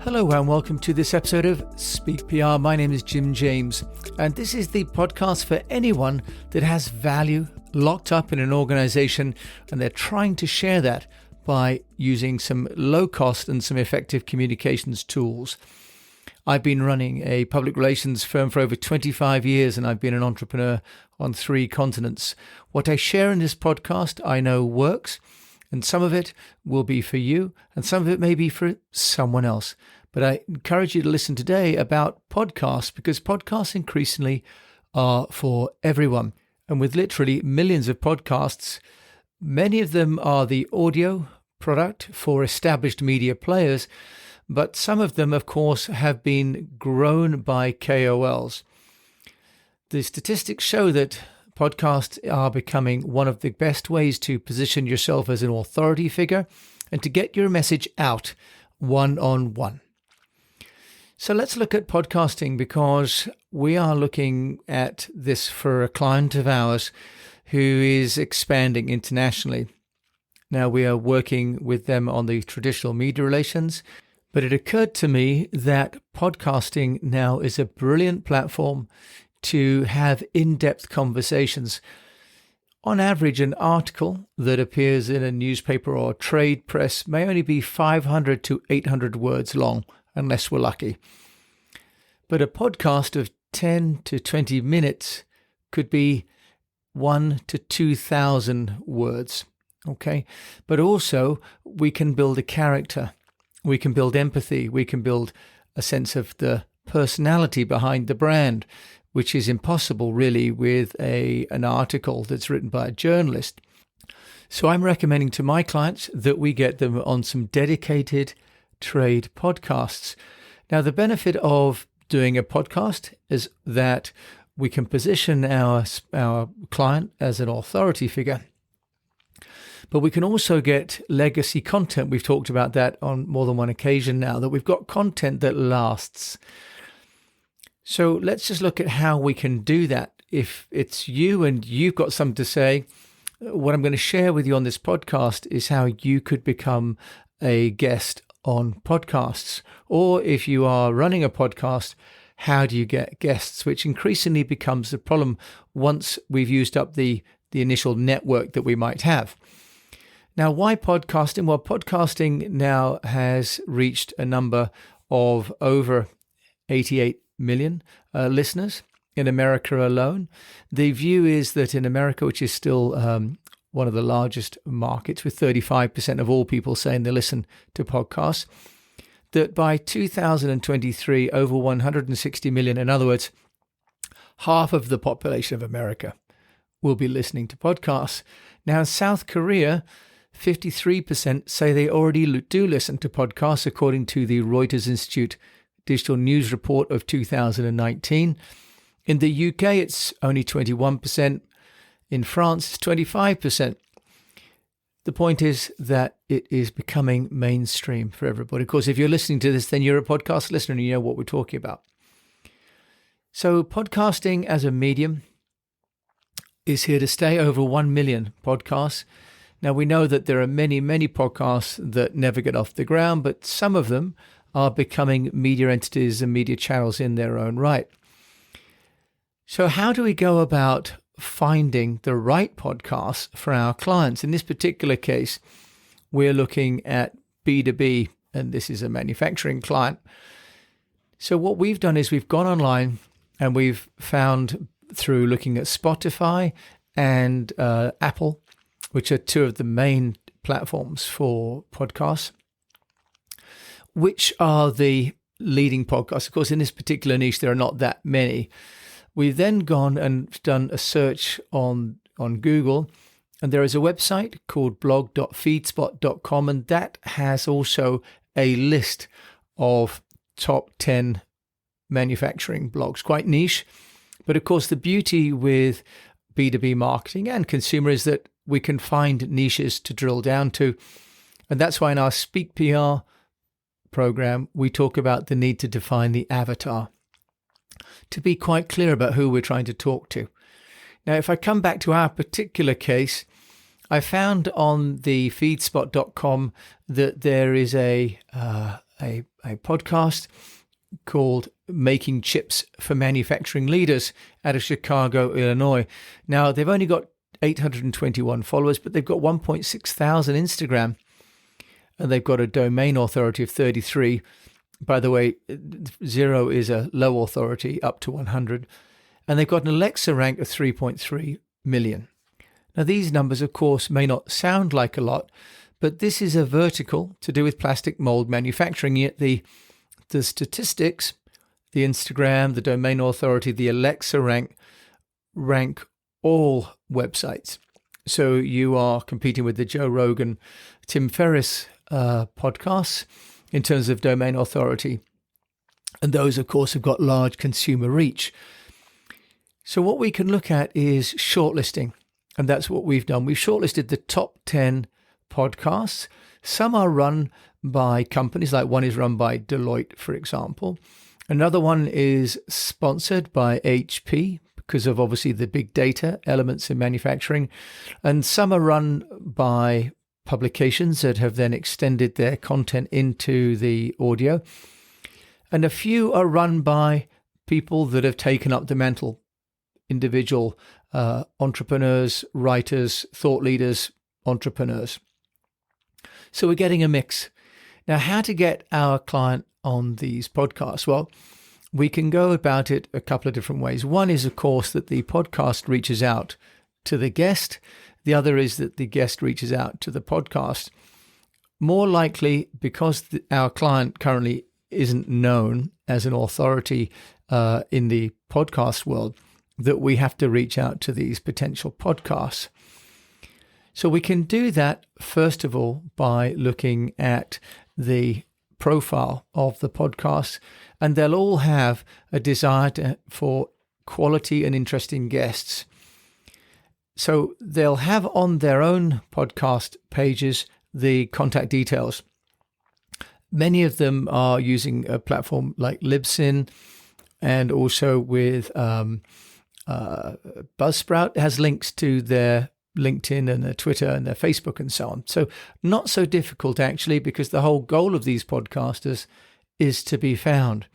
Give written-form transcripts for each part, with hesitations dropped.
Hello and welcome to this episode of Speak PR. My name is Jim James, and this is the podcast for anyone that has value locked up in an organization and they're trying to share that by using some low cost and some effective communications tools. I've been running a public relations firm for over 25 years and I've been an entrepreneur on 3 continents. What I share in this podcast I know works, and some of it will be for you and some of it may be for someone else. But I encourage you to listen today about podcasts, because podcasts increasingly are for everyone. And with literally millions of podcasts, many of them are the audio product for established media players, but some of them, of course, have been grown by KOLs. The statistics show that podcasts are becoming one of the best ways to position yourself as an authority figure and to get your message out one-on-one. So let's look at podcasting, because we are looking at this for a client of ours who is expanding internationally. Now, we are working with them on the traditional media relations, but it occurred to me that podcasting now is a brilliant platform to have in-depth conversations. On average, an article that appears in a newspaper or trade press may only be 500 to 800 words long, unless we're lucky. But a podcast of 10 to 20 minutes could be 1 to 2,000 words, okay? But also, we can build a character, we can build empathy, we can build a sense of the personality behind the brand, which is impossible really with an article that's written by a journalist. So I'm recommending to my clients that we get them on some dedicated trade podcasts. Now, the benefit of doing a podcast is that we can position our client as an authority figure, but we can also get legacy content. We've talked about that on more than one occasion now, that we've got content that lasts. So let's just look at how we can do that. If it's you and you've got something to say, what I'm going to share with you on this podcast is how you could become a guest on podcasts. Or if you are running a podcast, how do you get guests, which increasingly becomes the problem once we've used up the initial network that we might have. Now, why podcasting? Well, podcasting now has reached a number of over 88 million listeners in America alone. The view is that in America, which is still one of the largest markets, with 35% of all people saying they listen to podcasts, that by 2023, over 160 million, in other words, half of the population of America will be listening to podcasts. Now, in South Korea, 53% say they already do listen to podcasts, according to the Reuters Institute Digital News Report of 2019. In the UK, it's only 21%. In France, it's 25%. The point is that it is becoming mainstream for everybody. Of course, if you're listening to this, then you're a podcast listener and you know what we're talking about. So podcasting as a medium is here to stay. Over 1 million podcasts. Now, we know that there are many, many podcasts that never get off the ground, but some of them are becoming media entities and media channels in their own right. So how do we go about finding the right podcasts for our clients? In this particular case, we're looking at B2B, and this is a manufacturing client. So what we've done is we've gone online and we've found, through looking at Spotify and Apple, which are 2 of the main platforms for podcasts, which are the leading podcasts. Of course, in this particular niche, there are not that many. We've then gone and done a search on Google, and there is a website called blog.feedspot.com, and that has also a list of top 10 manufacturing blogs. Quite niche, but of course the beauty with B2B marketing and consumer is that we can find niches to drill down to, and that's why in our Speak PR program we talk about the need to define the avatar, to be quite clear about who we're trying to talk to. Now, if I come back to our particular case, I found on the feedspot.com that there is a a podcast called Making Chips for Manufacturing Leaders out of Chicago, Illinois. Now, they've only got 821 followers, but they've got 1.6 thousand Instagram, and they've got a domain authority of 33. By the way, 0 is a low authority, up to 100. And they've got an Alexa rank of 3.3 million. Now, these numbers, of course, may not sound like a lot, but this is a vertical to do with plastic mold manufacturing. Yet the statistics, the Instagram, the domain authority, the Alexa rank all websites. So you are competing with the Joe Rogan, Tim Ferriss podcasts in terms of domain authority. And those, of course, have got large consumer reach. So what we can look at is shortlisting. And that's what we've done. We've shortlisted the top 10 podcasts. Some are run by companies, like one is run by Deloitte, for example. Another one is sponsored by HP because of obviously the big data elements in manufacturing. And some are run by publications that have then extended their content into the audio. And a few are run by people that have taken up the mantle, individual entrepreneurs, writers, thought leaders, entrepreneurs. So we're getting a mix. Now, how to get our client on these podcasts? Well, we can go about it a couple of different ways. One is, of course, that the podcast reaches out to the guest. The other is that the guest reaches out to the podcast. More likely, because our client currently isn't known as an authority in the podcast world, that we have to reach out to these potential podcasts. So we can do that, first of all, by looking at the profile of the podcast, and they'll all have a desire for quality and interesting guests. So they'll have on their own podcast pages the contact details. Many of them are using a platform like Libsyn, and also with Buzzsprout has links to their LinkedIn and their Twitter and their Facebook and so on. So not so difficult, actually, because the whole goal of these podcasters is to be found.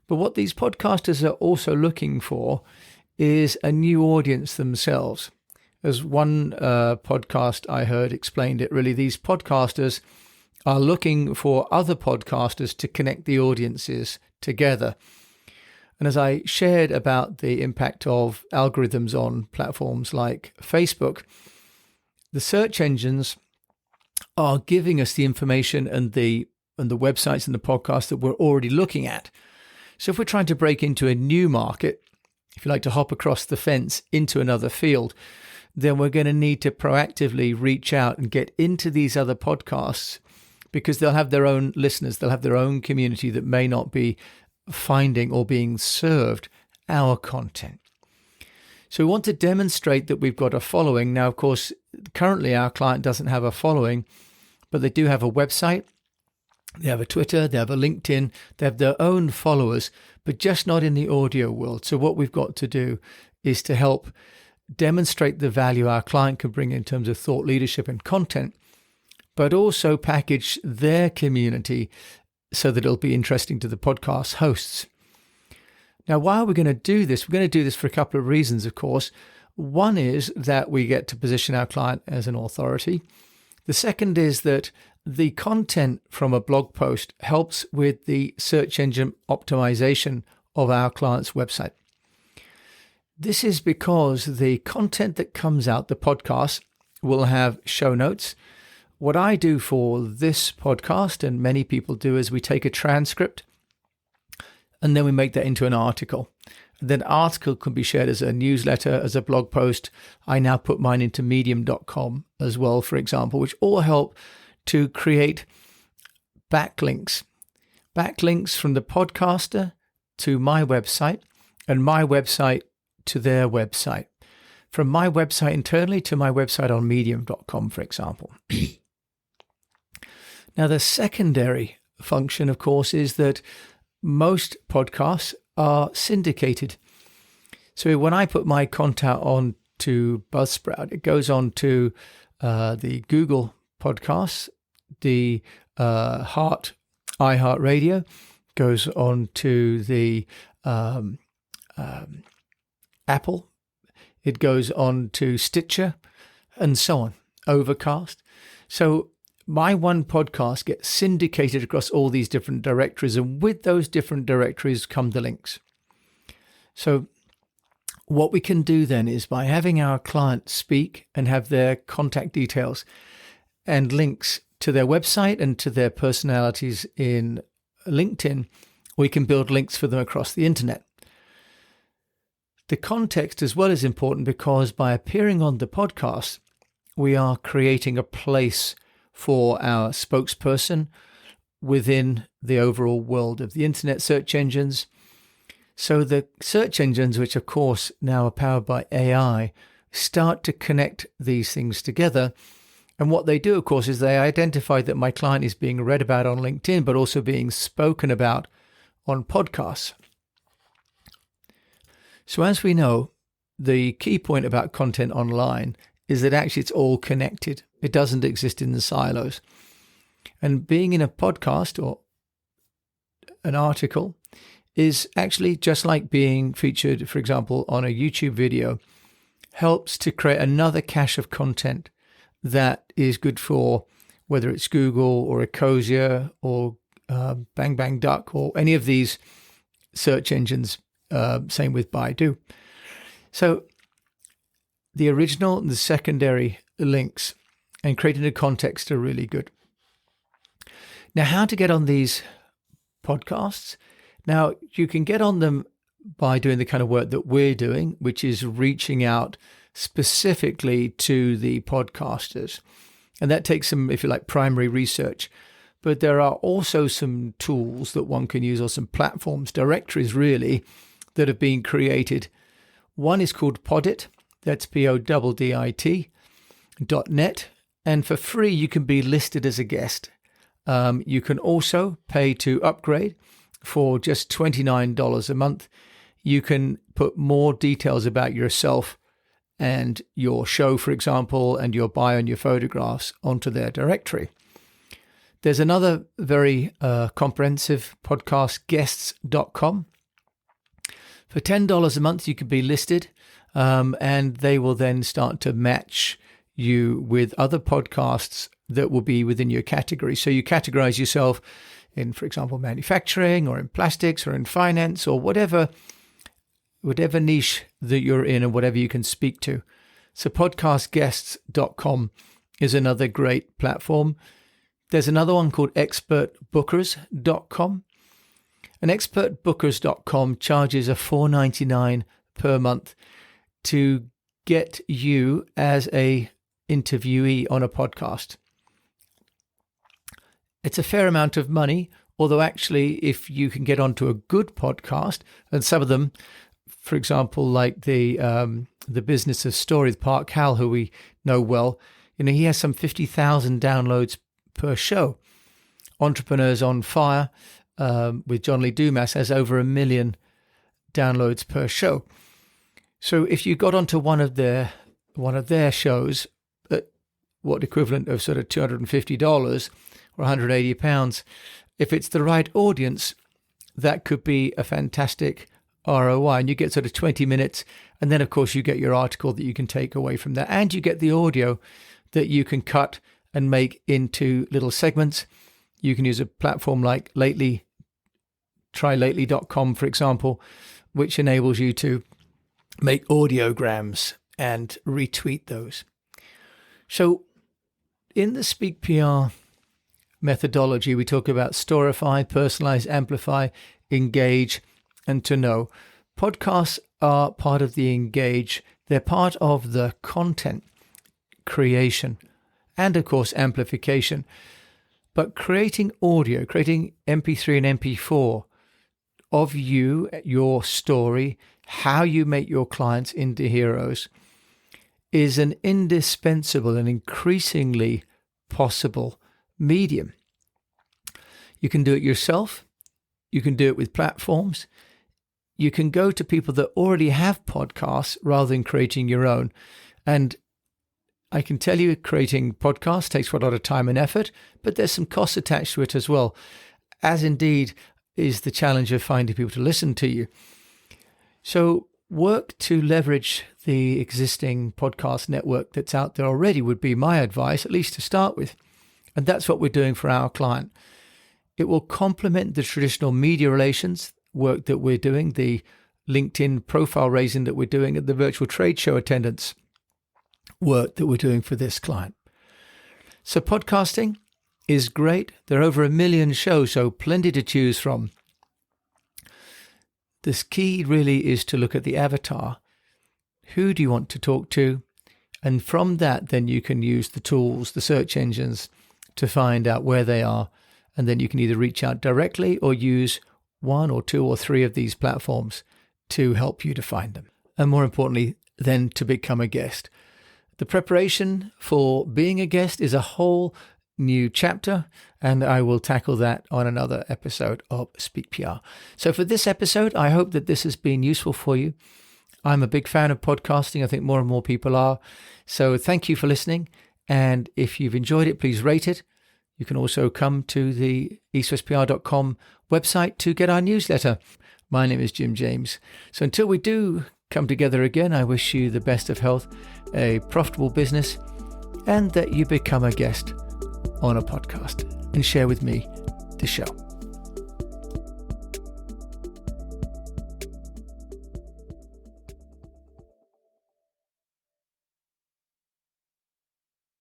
But what these podcasters are also looking for is a new audience themselves. As one podcast I heard explained it, really, these podcasters are looking for other podcasters to connect the audiences together. And as I shared about the impact of algorithms on platforms like Facebook, the search engines are giving us the information and the websites and the podcasts that we're already looking at. So if we're trying to break into a new market, if you like to hop across the fence into another field, then we're going to need to proactively reach out and get into these other podcasts, because they'll have their own listeners, they'll have their own community that may not be finding or being served our content. So we want to demonstrate that we've got a following. Now, of course, currently our client doesn't have a following, but they do have a website, they have a Twitter, they have a LinkedIn, they have their own followers, but just not in the audio world. So what we've got to do is to help demonstrate the value our client can bring in terms of thought leadership and content, but also package their community so that it'll be interesting to the podcast hosts. Now, why are we going to do this? We're going to do this for a couple of reasons, of course. One is that we get to position our client as an authority. The second is that the content from a blog post helps with the search engine optimization of our client's website. This is because the content that comes out, the podcast, will have show notes. What I do for this podcast, and many people do, is we take a transcript and then we make that into an article. And that article can be shared as a newsletter, as a blog post. I now put mine into medium.com as well, for example, which all help to create backlinks from the podcaster to my website and my website to their website, from my website internally to my website on medium.com, for example. Now, the secondary function, of course, is that most podcasts are syndicated. So when I put my content on to Buzzsprout, it goes on to the Google podcasts, the Heart iHeartRadio, goes on to the Apple, it goes on to Stitcher, and so on, Overcast. So my one podcast gets syndicated across all these different directories, and with those different directories come the links. So what we can do then is, by having our client speak and have their contact details and links to their website and to their personalities in LinkedIn, we can build links for them across the internet. The context as well is important, because by appearing on the podcast, we are creating a place for our spokesperson within the overall world of the internet search engines. So the search engines, which of course now are powered by AI, start to connect these things together. And what they do, of course, is they identify that my client is being read about on LinkedIn, but also being spoken about on podcasts. So as we know, the key point about content online is that actually it's all connected. It doesn't exist in the silos. And being in a podcast or an article is actually just like being featured, for example, on a YouTube video, helps to create another cache of content that is good for whether it's Google or Ecosia or Bang Bang Duck or any of these search engines. Same with Baidu. So the original and the secondary links and creating a context are really good. Now, how to get on these podcasts? Now, you can get on them by doing the kind of work that we're doing, which is reaching out specifically to the podcasters. And that takes some, if you like, primary research. But there are also some tools that one can use, or some platforms, directories really, that have been created. One is called Poddit, that's PODDIT.net. And for free, you can be listed as a guest. You can also pay to upgrade for just $29 a month. You can put more details about yourself and your show, for example, and your bio and your photographs onto their directory. There's another very comprehensive podcast, guests.com. For $10 a month, you can be listed, and they will then start to match you with other podcasts that will be within your category. So you categorize yourself in, for example, manufacturing or in plastics or in finance or whatever niche that you're in and whatever you can speak to. So podcastguests.com is another great platform. There's another one called expertbookers.com. And expertbookers.com charges a $4.99 per month to get you as a interviewee on a podcast. It's a fair amount of money, although actually if you can get onto a good podcast, and some of them, for example, like the Business of Story, Park Hal, who we know well, he has some 50,000 downloads per show. Entrepreneurs on Fire with John Lee Dumas has over 1 million downloads per show. So if you got onto one of their shows at what equivalent of sort of $250 or £180, if it's the right audience, that could be a fantastic ROI. And you get sort of 20 minutes, and then of course you get your article that you can take away from that, and you get the audio that you can cut and make into little segments. You can use a platform like Lately, trylately.com, for example, which enables you to make audiograms and retweet those. So in the Speak PR methodology, we talk about storify, personalize, amplify, engage, and to know. Podcasts are part of the engage. They're part of the content creation and, of course, amplification. But creating audio, creating MP3 and MP4 of you, your story, how you make your clients into heroes, is an indispensable and increasingly possible medium. You can do it yourself. You can do it with platforms. You can go to people that already have podcasts rather than creating your own. And I can tell you, creating podcasts takes a lot of time and effort, but there's some costs attached to it as well. as indeed is the challenge of finding people to listen to you. So work to leverage the existing podcast network that's out there already would be my advice, at least to start with. And that's what we're doing for our client. It will complement the traditional media relations work that we're doing, the LinkedIn profile raising that we're doing, and the virtual trade show attendance work that we're doing for this client. So podcasting is great. There are over 1 million shows, so plenty to choose from. This key really is to look at the avatar. Who do you want to talk to? And from that, then you can use the tools, the search engines, to find out where they are. And then you can either reach out directly or use 1 or 2 or 3 of these platforms to help you to find them. And more importantly, then to become a guest. The preparation for being a guest is a whole new chapter, and I will tackle that on another episode of Speak PR. So for this episode, I hope that this has been useful for you. I'm a big fan of podcasting. I think more and more people are. So thank you for listening. And if you've enjoyed it, please rate it. You can also come to the eastwestpr.com website to get our newsletter. My name is Jim James. So until we do come together again, I wish you the best of health, a profitable business, and that you become a guest on a podcast and share with me the show.